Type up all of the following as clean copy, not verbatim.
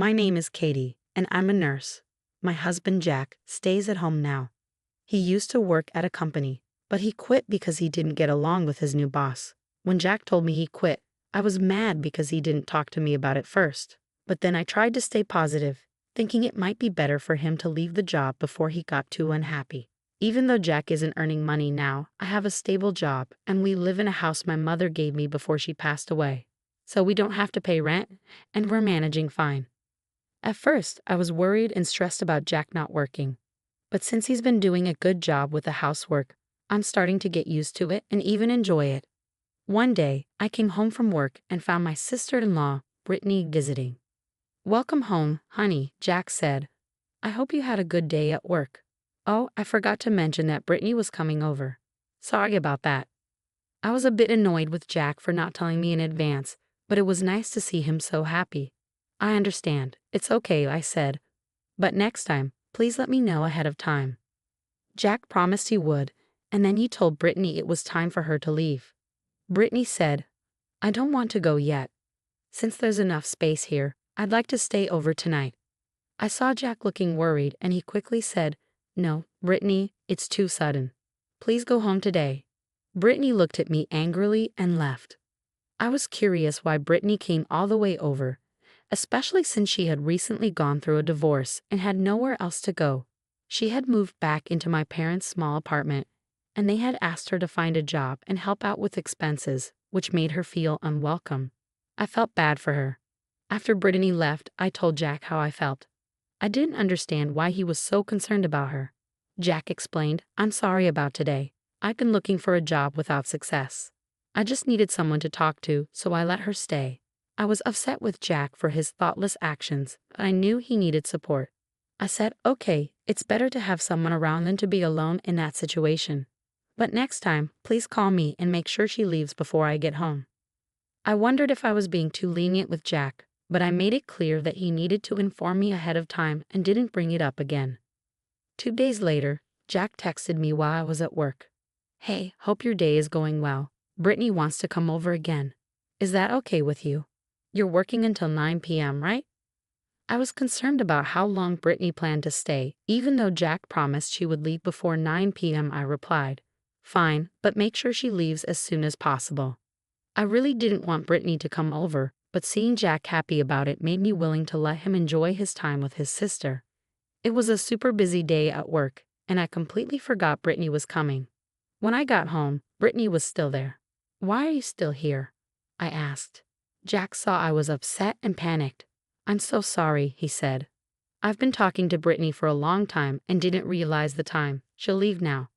My name is Katie, and I'm a nurse. My husband Jack stays at home now. He used to work at a company, but he quit because he didn't get along with his new boss. When Jack told me he quit, I was mad because he didn't talk to me about it first. But then I tried to stay positive, thinking it might be better for him to leave the job before he got too unhappy. Even though Jack isn't earning money now, I have a stable job, and we live in a house my mother gave me before she passed away. So we don't have to pay rent, and we're managing fine. At first, I was worried and stressed about Jack not working. But since he's been doing a good job with the housework, I'm starting to get used to it and even enjoy it. One day, I came home from work and found my sister-in-law, Brittany, visiting. "Welcome home, honey," Jack said. "I hope you had a good day at work." Oh, I forgot to mention that Brittany was coming over. Sorry about that. I was a bit annoyed with Jack for not telling me in advance, but it was nice to see him so happy. "I understand. It's okay," I said. "But next time, please let me know ahead of time." Jack promised he would, and then he told Brittany it was time for her to leave. Brittany said, "I don't want to go yet. Since there's enough space here, I'd like to stay over tonight." I saw Jack looking worried, and he quickly said, "No, Brittany, it's too sudden. Please go home today." Brittany looked at me angrily and left. I was curious why Brittany came all the way over, especially since she had recently gone through a divorce and had nowhere else to go. She had moved back into my parents' small apartment, and they had asked her to find a job and help out with expenses, which made her feel unwelcome. I felt bad for her. After Brittany left, I told Jack how I felt. I didn't understand why he was so concerned about her. Jack explained, "I'm sorry about today. I've been looking for a job without success. I just needed someone to talk to, so I let her stay." I was upset with Jack for his thoughtless actions, but I knew he needed support. I said, "Okay, it's better to have someone around than to be alone in that situation. But next time, please call me and make sure she leaves before I get home." I wondered if I was being too lenient with Jack, but I made it clear that he needed to inform me ahead of time and didn't bring it up again. 2 days later, Jack texted me while I was at work. "Hey, hope your day is going well. Brittany wants to come over again. Is that okay with you? You're working until 9 p.m., right?" I was concerned about how long Brittany planned to stay. Even though Jack promised she would leave before 9 p.m., I replied, "Fine, but make sure she leaves as soon as possible." I really didn't want Brittany to come over, but seeing Jack happy about it made me willing to let him enjoy his time with his sister. It was a super busy day at work, and I completely forgot Brittany was coming. When I got home, Brittany was still there. "Why are you still here?" I asked. Jack saw I was upset and panicked. "I'm so sorry," he said. "I've been talking to Brittany for a long time and didn't realize the time. She'll leave now."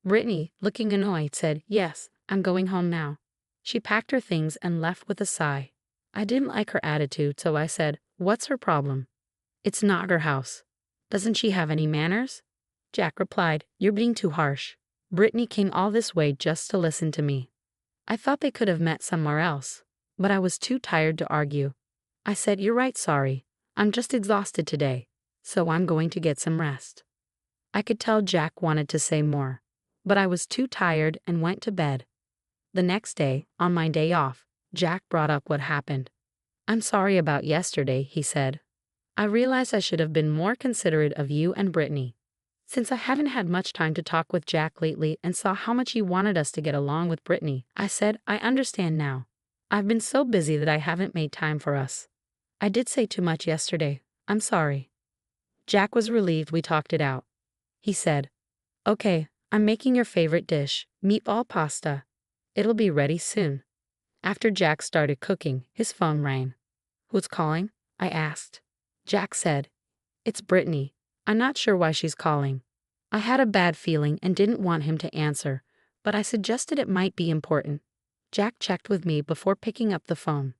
Brittany, looking annoyed, said, "Yes, I'm going home now." She packed her things and left with a sigh. I didn't like her attitude, so I said, "What's her problem?" "It's not her house. Doesn't she have any manners?" Jack replied, "You're being too harsh. Brittany came all this way just to listen to me." I thought they could have met somewhere else, but I was too tired to argue. I said, "You're right, sorry. I'm just exhausted today, so I'm going to get some rest." I could tell Jack wanted to say more, but I was too tired and went to bed. The next day, on my day off, Jack brought up what happened. "I'm sorry about yesterday," he said. "I realized I should have been more considerate of you and Brittany." Since I haven't had much time to talk with Jack lately and saw how much he wanted us to get along with Brittany, I said, "I understand now. I've been so busy that I haven't made time for us. I did say too much yesterday. I'm sorry." Jack was relieved we talked it out. He said, "Okay, I'm making your favorite dish, meatball pasta. It'll be ready soon." After Jack started cooking, his phone rang. "Who's calling?" I asked. Jack said, "It's Brittany. I'm not sure why she's calling." I had a bad feeling and didn't want him to answer, but I suggested it might be important. Jack checked with me before picking up the phone.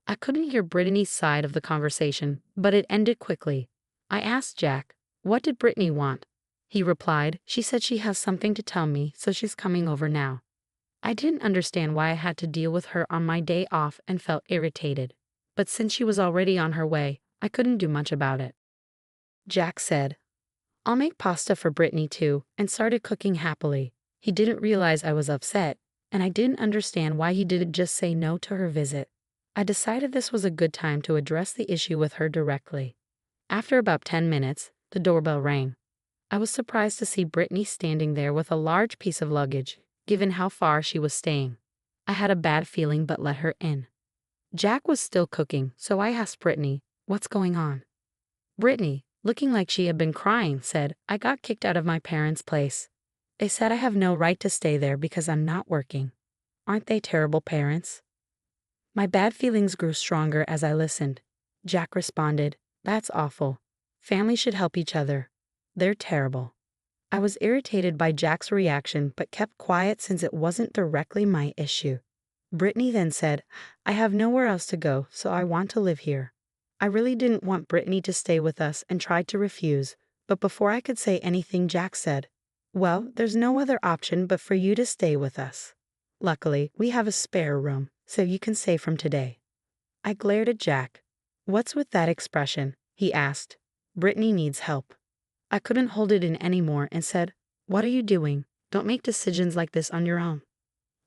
I couldn't hear Brittany's side of the conversation, but it ended quickly. I asked Jack, "What did Brittany want?" He replied, "She said she has something to tell me, so she's coming over now." I didn't understand why I had to deal with her on my day off and felt irritated. But since she was already on her way, I couldn't do much about it. Jack said, "I'll make pasta for Brittany too," and started cooking happily. He didn't realize I was upset, and I didn't understand why he didn't just say no to her visit. I decided this was a good time to address the issue with her directly. After about 10 minutes, the doorbell rang. I was surprised to see Brittany standing there with a large piece of luggage, given how far she was staying. I had a bad feeling but let her in. Jack was still cooking, so I asked Brittany, "What's going on?" Brittany, looking like she had been crying, said, "I got kicked out of my parents' place. They said I have no right to stay there because I'm not working. Aren't they terrible parents?" My bad feelings grew stronger as I listened. Jack responded, "That's awful. Families should help each other. They're terrible." I was irritated by Jack's reaction but kept quiet since it wasn't directly my issue. Brittany then said, "I have nowhere else to go, so I want to live here." I really didn't want Brittany to stay with us and tried to refuse, but before I could say anything, Jack said, "Well, there's no other option but for you to stay with us. Luckily, we have a spare room, so you can stay from today." I glared at Jack. "What's with that expression?" he asked. "Brittany needs help." I couldn't hold it in anymore and said, "What are you doing? Don't make decisions like this on your own."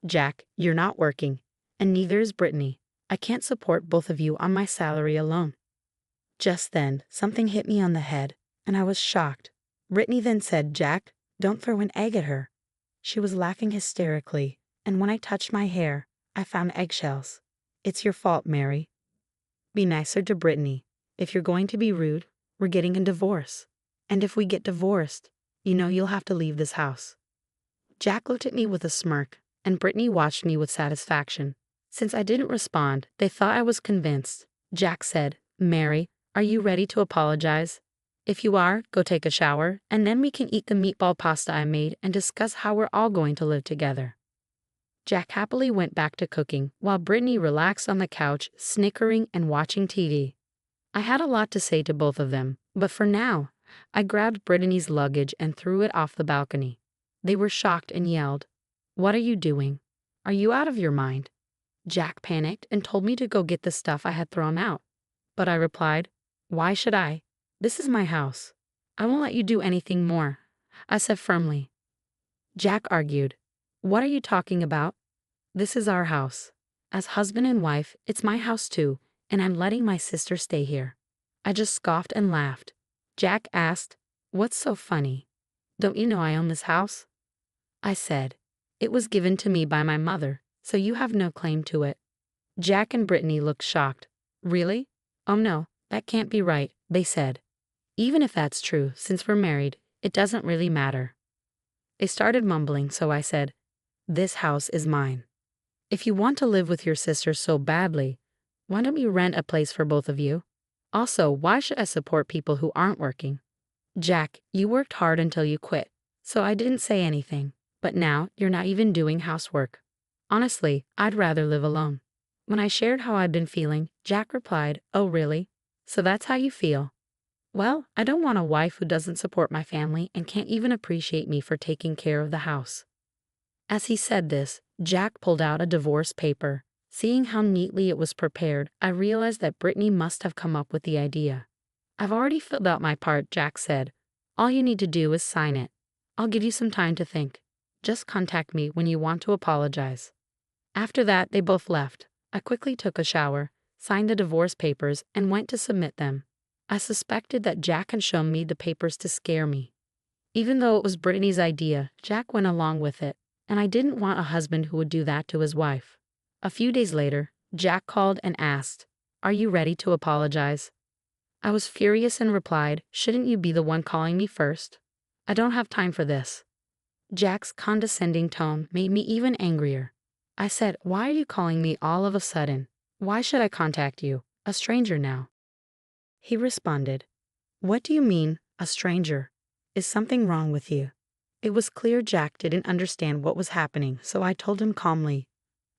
"Jack, you're not working, and neither is Brittany. I can't support both of you on my salary alone." Just then, something hit me on the head, and I was shocked. Brittany then said, "Jack, don't throw an egg at her." She was laughing hysterically, and when I touched my hair, I found eggshells. "It's your fault, Mary. Be nicer to Brittany. If you're going to be rude, we're getting a divorce. And if we get divorced, you'll have to leave this house." Jack looked at me with a smirk, and Brittany watched me with satisfaction. Since I didn't respond, they thought I was convinced. Jack said, "Mary, are you ready to apologize? If you are, go take a shower, and then we can eat the meatball pasta I made and discuss how we're all going to live together." Jack happily went back to cooking, while Brittany relaxed on the couch, snickering and watching TV. I had a lot to say to both of them, but for now, I grabbed Brittany's luggage and threw it off the balcony. They were shocked and yelled, "What are you doing? Are you out of your mind?" Jack panicked and told me to go get the stuff I had thrown out. But I replied, "Why should I? This is my house. I won't let you do anything more," I said firmly. Jack argued, "What are you talking about? This is our house. As husband and wife, it's my house too, and I'm letting my sister stay here." I just scoffed and laughed. Jack asked, "What's so funny? Don't you know I own this house?" I said, "It was given to me by my mother, so you have no claim to it." Jack and Brittany looked shocked. "Really? Oh no, that can't be right," they said. "Even if that's true, since we're married, it doesn't really matter." They started mumbling, so I said, "This house is mine. If you want to live with your sister so badly, why don't you rent a place for both of you? Also, why should I support people who aren't working? Jack, you worked hard until you quit, so I didn't say anything, but now you're not even doing housework. Honestly, I'd rather live alone." When I shared how I'd been feeling, Jack replied, "Oh really? So that's how you feel? Well, I don't want a wife who doesn't support my family and can't even appreciate me for taking care of the house." As he said this, Jack pulled out a divorce paper. Seeing how neatly it was prepared, I realized that Brittany must have come up with the idea. "I've already filled out my part," Jack said. "All you need to do is sign it. I'll give you some time to think. Just contact me when you want to apologize." After that, they both left. I quickly took a shower, signed the divorce papers, and went to submit them. I suspected that Jack had shown me the papers to scare me. Even though it was Brittany's idea, Jack went along with it, and I didn't want a husband who would do that to his wife. A few days later, Jack called and asked, "Are you ready to apologize?" I was furious and replied, "Shouldn't you be the one calling me first? I don't have time for this." Jack's condescending tone made me even angrier. I said, "Why are you calling me all of a sudden? Why should I contact you, a stranger now?" He responded, "What do you mean, a stranger? Is something wrong with you?" It was clear Jack didn't understand what was happening, so I told him calmly,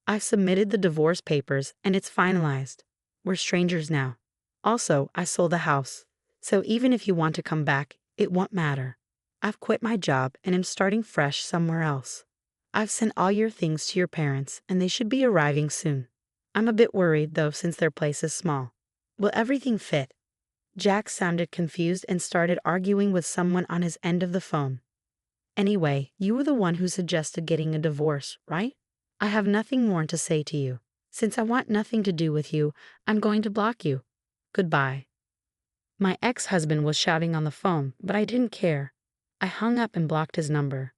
"I've submitted the divorce papers and it's finalized. We're strangers now. Also, I sold the house, so even if you want to come back, it won't matter. I've quit my job and am starting fresh somewhere else. I've sent all your things to your parents and they should be arriving soon. I'm a bit worried though since their place is small. Will everything fit?" Jack sounded confused and started arguing with someone on his end of the phone. "Anyway, you were the one who suggested getting a divorce, right? I have nothing more to say to you. Since I want nothing to do with you, I'm going to block you. Goodbye. My ex-husband was shouting on the phone, but I didn't care. I hung up and blocked his number.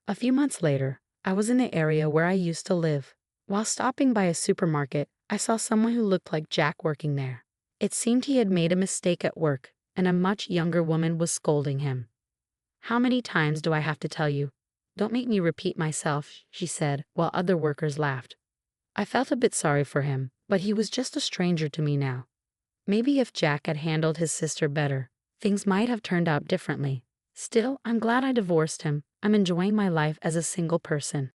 A few months later, I was in the area where I used to live. While stopping by a supermarket, I saw someone who looked like Jack working there. It seemed he had made a mistake at work, and a much younger woman was scolding him. "How many times do I have to tell you? Don't make me repeat myself," she said, while other workers laughed. I felt a bit sorry for him, but he was just a stranger to me now. Maybe if Jack had handled his sister better, things might have turned out differently. Still, I'm glad I divorced him. I'm enjoying my life as a single person.